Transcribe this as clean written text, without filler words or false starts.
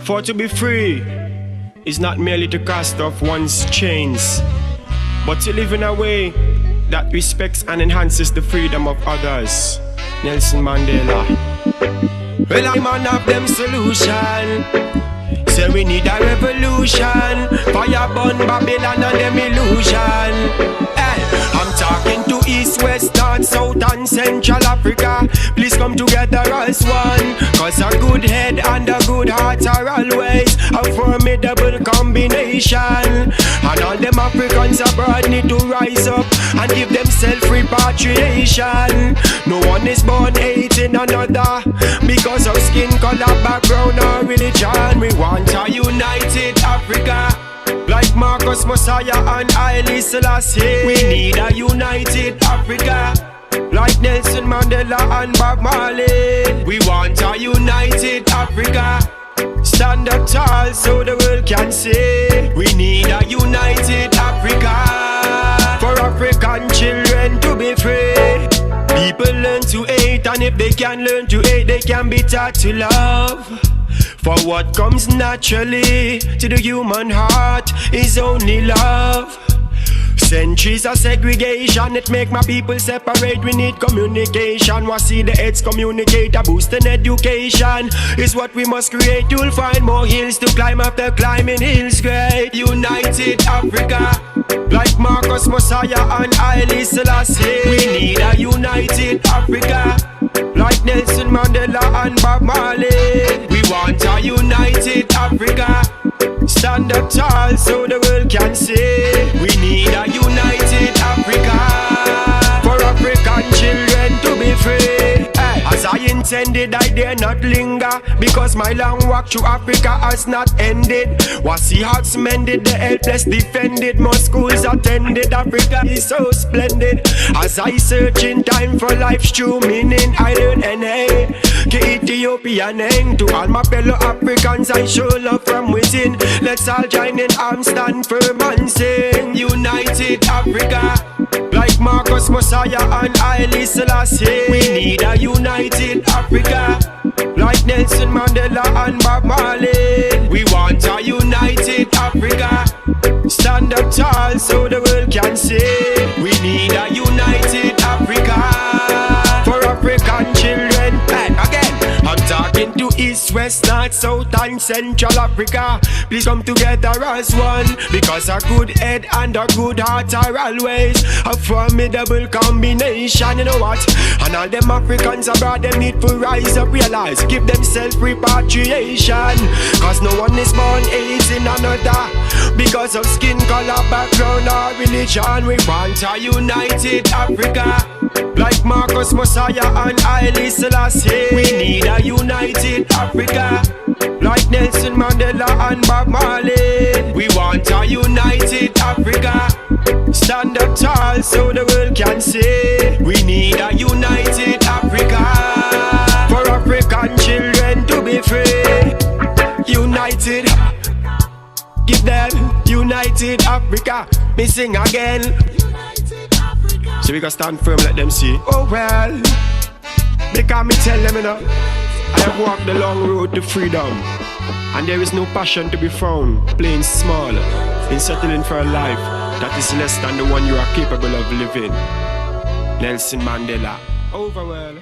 For to be free is not merely to cast off one's chains, but to live in a way that respects and enhances the freedom of others. Nelson Mandela. Well, I'm one of them solution. Say we need a revolution. Fire burn Babylon and them illusion. Hey, I'm talking to East, West, North, South and Central Africa. Please come together as one, cause a good head and a good heart are always a formidable combination. And all them Africans abroad need to rise up and give themselves repatriation. No one is born hating another because of skin color, background or religion. We want a united Africa, like Marcus Messiah and Haile Selassie. We need a united Africa, like Nelson Mandela and Bob Marley. We want a united Africa, stand up tall so the world can see. We need a united Africa, for African children to be free. People learn to hate, and if they can learn to hate, they can be taught to love. For what comes naturally to the human heart is only love. Centuries of segregation, it make my people separate. We need communication. We see the heads communicate. A boost in education is what we must create. You'll find more hills to climb after climbing hills great. United Africa, like Marcus Messiah and Haile Selassie. We need a united Africa, like Nelson Mandela and Bob Marley. We want a united Africa, stand up tall so the world can see. We need a united Africa, for African children to be free. Hey, as I intended, I dare not linger, because my long walk through Africa has not ended. Was the hearts mended, the helpless defended, more schools attended. Africa is so splendid. As I search in time for life's true meaning, I learn N.A. Ethiopian hang. To all my fellow Africans, I show love from within. Let's all join in arms, stand firm and sing. United Africa, like Marcus Messiah and Haile Selassie. We need a united Africa, like Nelson Mandela and Bob Marley. We want a united Africa, stand up tall so the world can see. We need a united Africa, for African children. And again, I'm talking to East, West, North, South and Central Africa. Please come together as one, because a good head and a good heart are always a formidable combination. You know what? And all them Africans abroad, them need to rise up, realize, give themselves repatriation. Cause no one is born hating another because of skin color, background or religion. We want a united Africa, like Marcus Messiah and Haile Selassie. We need a united Africa, like Nelson Mandela and Bob Marley. We want a united Africa, stand up tall so the world can see. We need a united Africa, for African children to be free. United, give them united Africa. Me sing again. So we can stand firm, let them see. Oh well, because me tell them, you know, I have walked the long road to freedom, and there is no passion to be found playing small in settling for a life that is less than the one you are capable of living. Nelson Mandela. Over well.